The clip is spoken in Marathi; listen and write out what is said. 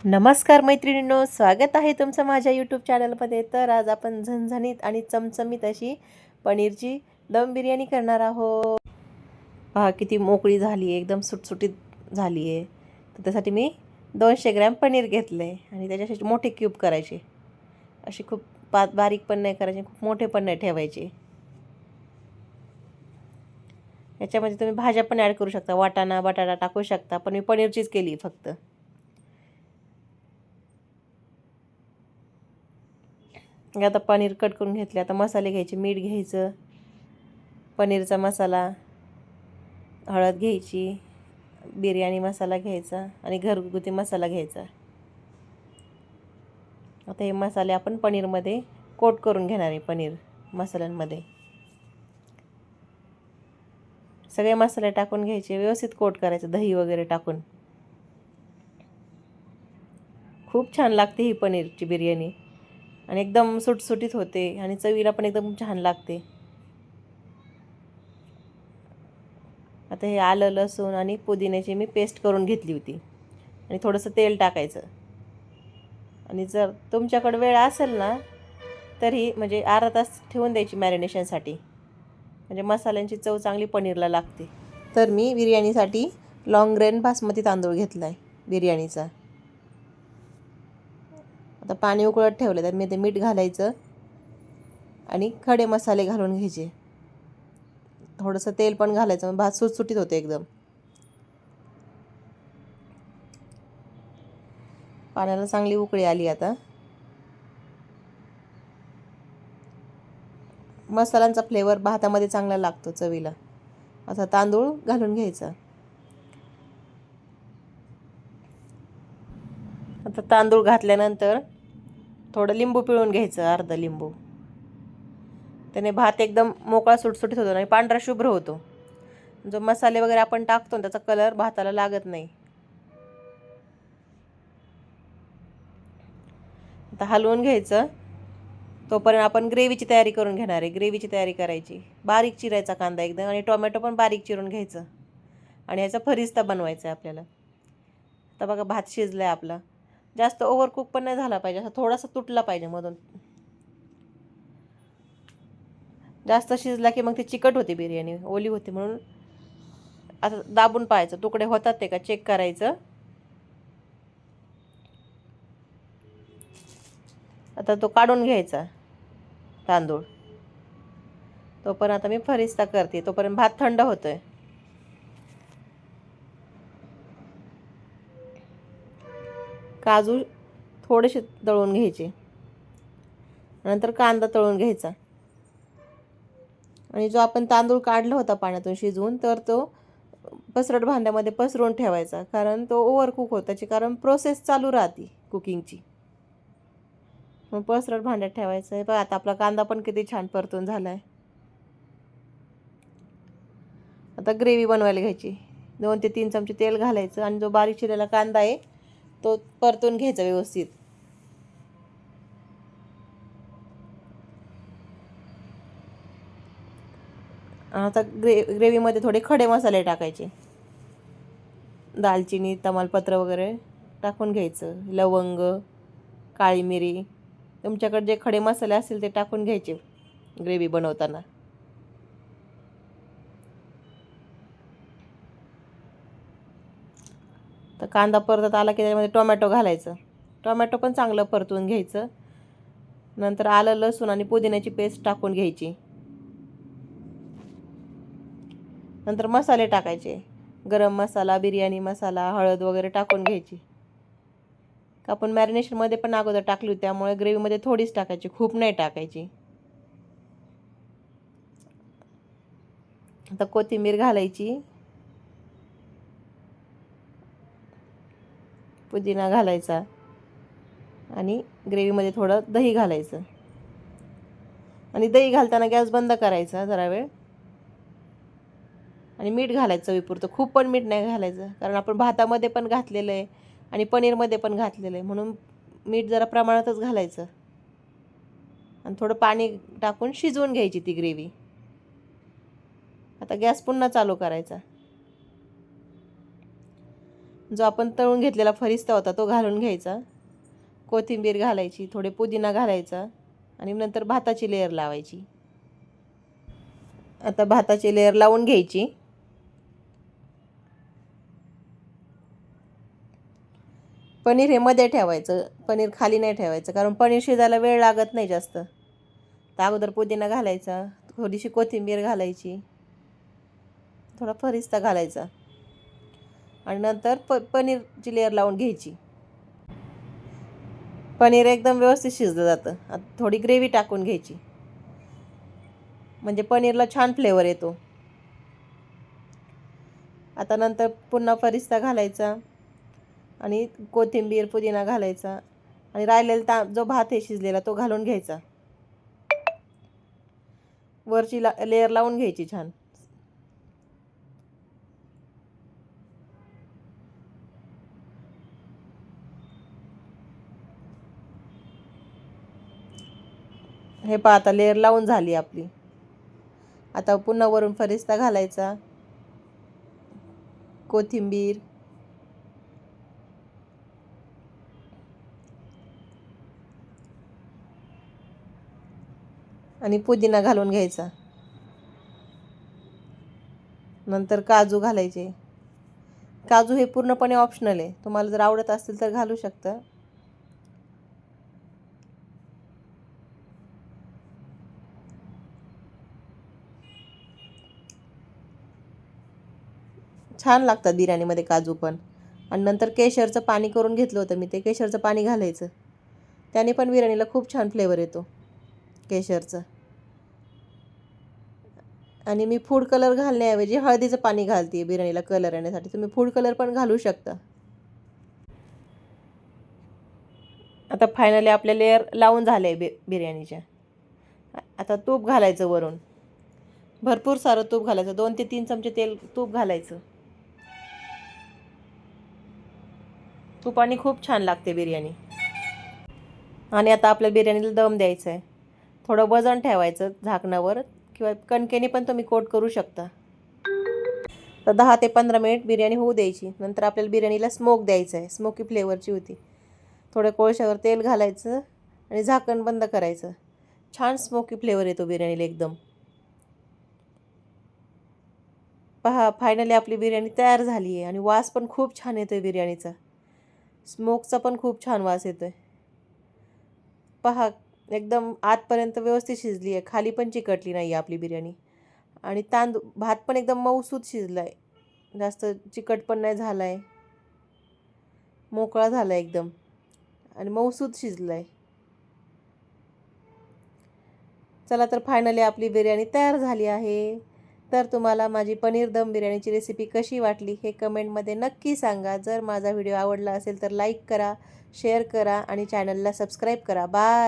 नमस्कार मैत्रिणींनो, स्वागत आहे तुमचं माझ्या यूट्यूब चॅनलमध्ये. तर आज आपण झणझणीत आणि चमचमीत अशी पनीरची दम बिर्याणी करणार आहोत. पहा किती मोकळी झाली आहे, एकदम सुटसुटीत झाली आहे. तर त्यासाठी मी 200 ग्रॅम पनीर घेतलं आहे आणि त्याच्यासाठी मोठे क्यूब करायचे. असे खूप बारीक पण नाही करायचे, खूप मोठे पण नाही ठेवायचे. याच्यामध्ये तुम्ही भाज्या पण ॲड करू शकता, वाटाणा बटाटा टाकू शकता, पण मी पनीरचीच केली फक्त. आता पनीर कट करून घेतले. आता मसाले घ्यायचे, मीठ घ्यायचं, पनीरचा मसाला, हळद घ्यायची, बिर्याणी मसाला घ्यायचा आणि घरगुती मसाला घ्यायचा. आता हे मसाले आपण पनीरमध्ये कोट करून घेणार आहे. पनीर मसाल्यांमध्ये सगळे मसाले टाकून घ्यायचे, व्यवस्थित कोट करायचं दही वगैरे टाकून. खूप छान लागते ही पनीरची बिर्याणी आणि एकदम सुटसुटीत होते आणि चवीला पण एकदम छान लागते. आता हे आलं लसूण आणि पुदिन्याची मी पेस्ट करून घेतली होती आणि थोडंसं तेल टाकायचं. आणि जर तुमच्याकडे वेळ असेल ना तरी म्हणजे अर्धा तास ठेवून द्यायची मॅरिनेशनसाठी, म्हणजे मसाल्यांची चव चांगली पनीरला लागते. तर मी बिर्याणीसाठी लॉंग ग्रेन बासमती तांदूळ घेतला आहे बिर्याणीचा. आता पाणी उकळत ठेवलं, त्यात मी ते मीठ घालायचं आणि खडे मसाले घालून घ्यायचे. थोडंसं तेल पण घालायचं, भात सुटसुटीत होते एकदम. पाण्याला चांगली उकळी आली. आता मसाल्यांचा फ्लेवर भातामध्ये चांगला लागतो चवीला. असा तांदूळ घालून घ्यायचा. आता तांदूळ घातल्यानंतर थोडं लिंबू पिळून घ्यायचं, अर्धा लिंबू. त्याने भात एकदम मोकळा सुटसुटीत होतो आणि पांढरा शुभ्र होतो. जो मसाले वगैरे आपण टाकतो त्याचा कलर भाताला लागत नाही. आता हलवून घ्यायचं. तोपर्यंत आपण ग्रेव्हीची तयारी करून घेणार आहे. ग्रेव्हीची तयारी करायची, बारीक चिरायचा कांदा एकदम आणि टोमॅटो पण बारीक चिरून घ्यायचं आणि याचा फरिस्ता बनवायचा आहे आपल्याला. आता बघा भात शिजला आहे आपला. जास्त ओव्हरकुक पण नाही झाला पाहिजे, असा थोडासा तुटला पाहिजे मधून. जास्त शिजला की मग ती चिकट होते बिर्याणी, ओली होते. म्हणून आता दाबून पाहायचं तुकडे होतात ते का चेक करायचं. आता तो काढून घ्यायचा तांदूळ. तोपर्यंत आता मी फरिस्ता करते, तोपर्यंत भात थंड होतोय. काजू थोडेसे तळून घ्यायचे, नंतर कांदा तळून घ्यायचा आणि जो आपण तांदूळ काढला होता पाण्यातून शिजवून, तर तो पसरट भांड्यामध्ये पसरवून ठेवायचा, कारण तो ओव्हरकुक होत त्याची, कारण प्रोसेस चालू राहते कुकिंगची. मग पसरट भांड्यात ठेवायचं आहे. बघा आता आपला कांदा पण किती छान परतून झाला आहे. आता ग्रेव्ही बनवायला घ्यायची. 2 ते 3 चमचे तेल घालायचं आणि जो बारीक चिरलेला कांदा आहे तो परतून घ्यायचा व्यवस्थित. आता ग्रेव्हीमध्ये थोडे खडे मसाले टाकायचे. दालचिनी, तमालपत्र वगैरे टाकून घ्यायचं. लवंग, काळी मिरी, तुमच्याकडे जे खडे मसाले असतील ते टाकून घ्यायचे ग्रेव्ही बनवताना. तर कांदा परतत आला की त्यामध्ये टोमॅटो घालायचं. टोमॅटो पण चांगलं परतून घ्यायचं. नंतर आलं लसूण आणि पुदिन्याची पेस्ट टाकून घ्यायची. नंतर मसाले टाकायचे, गरम मसाला, बिर्याणी मसाला, हळद वगैरे टाकून घ्यायची. आपण मॅरिनेशनमध्ये पण अगोदर टाकली होती, त्यामुळे ग्रेव्हीमध्ये थोडीच टाकायची, खूप नाही टाकायची. आता कोथिंबीर घालायची, पुदिना घालायचा आणि ग्रेव्हीमध्ये थोडं दही घालायचं. आणि दही घालताना गॅस बंद करायचा जरा वेळ. आणि मीठ घालायचं चवीपुरतं, खूप पण मीठ नाही घालायचं, कारण आपण भातामध्ये पण घातलेलं आहे आणि पनीरमध्ये पण घातलेलं आहे, म्हणून मीठ जरा प्रमाणातच घालायचं. आणि थोडं पाणी टाकून शिजवून घ्यायची ती ग्रेव्ही. आता गॅस पुन्हा चालू करायचा. जो आपण तळून घेतलेला फरिस्ता होता तो घालून घ्यायचा, कोथिंबीर घालायची, थोडे पुदिना घालायचा आणि नंतर भाताची लेयर लावायची. आता भाताची लेयर लावून घ्यायची. पनीर हे मध्ये ठेवायचं, पनीर खाली नाही ठेवायचं, कारण पनीर शिजायला वेळ लागत नाही जास्त. तर अगोदर पुदिना घालायचा, थोडीशी कोथिंबीर घालायची, थोडा फरिस्ता घालायचा आणि नंतर पनीरची लेयर लावून घ्यायची. पनीर एकदम व्यवस्थित शिजलं जातं. आता थोडी ग्रेव्ही टाकून घ्यायची, म्हणजे पनीरला छान फ्लेवर येतो. आता नंतर पुन्हा फरिस्ता घालायचा आणि कोथिंबीर पुदिना घालायचा आणि राहिलेला जो भात आहे शिजलेला तो घालून घ्यायचा. वरची लेयर लावून घ्यायची छान. हे पहा, आता लेयर लावून झाली आपली. आता पुन्हा वरून फरिस्ता घालायचा, कोथिंबीर आणि पुदिना घालून घ्यायचा. नंतर काजू घालायचे. काजू हे पूर्णपणे ऑप्शनल आहे, तुम्हाला जर आवडत असतील तर घालू शकता. छान लागतात बिर्याणीमध्ये काजू पण. आणि नंतर केशरचं पाणी करून घेतलं होतं मी, ते केशरचं पाणी घालायचं, त्याने पण बिर्याणीला खूप छान फ्लेवर येतो केशरचं. आणि मी फूड कलर घालण्याऐवजी हळदीचं पाणी घालते बिर्याणीला कलर येण्यासाठी. तुम्ही फूड कलर पण घालू शकता. आता फायनली आपले लेअर लावून झाले बिर्याणीच्या. आता तूप घालायचं वरून, भरपूर सारं तूप घालायचं, 2 ते 3 चमचे तूप घालायचं. तुपाने खूप छान लागते बिर्याणी. आणि आता आपल्या बिर्याणीला दम द्यायचा आहे. थोडं वजन ठेवायचं झाकणावर किंवा कणकेने पण तुम्ही कोट करू शकता. तर 10 ते 15 मिनिट बिर्याणी होऊ द्यायची. नंतर आपल्याला बिर्याणीला स्मोक द्यायचा आहे, स्मोकी फ्लेवरची होती. थोडं कोळशावर तेल घालायचं आणि झाकण बंद करायचं. छान स्मोकी फ्लेवर येतो बिर्याणीला एकदम. पहा, फायनली आपली बिर्याणी तयार झाली आहे आणि वास पण खूप छान येतो आहे बिर्याणीचा. स्मोकचा पण खूप छान वास येतो आहे. पहा, एकदम आतपर्यंत व्यवस्थित शिजली आहे, खाली पण चिकटली नाही आहे आपली बिर्याणी. आणि भात पण एकदम मऊसूत शिजला आहे, जास्त चिकट पण नाही झाला आहे, मोकळा झाला आहे एकदम आणि मऊसूत शिजला आहे. चला, तर फायनली आपली बिर्याणी तयार झाली आहे. तर तुम्हाला माझी पनीर दम बिर्याणीची रेसिपी कशी वाटली हे कमेंटमध्ये नक्की सांगा. जर माझा व्हिडिओ आवडला असेल तर लाईक करा, शेअर करा आणि चॅनलला सबस्क्राईब करा. बाय.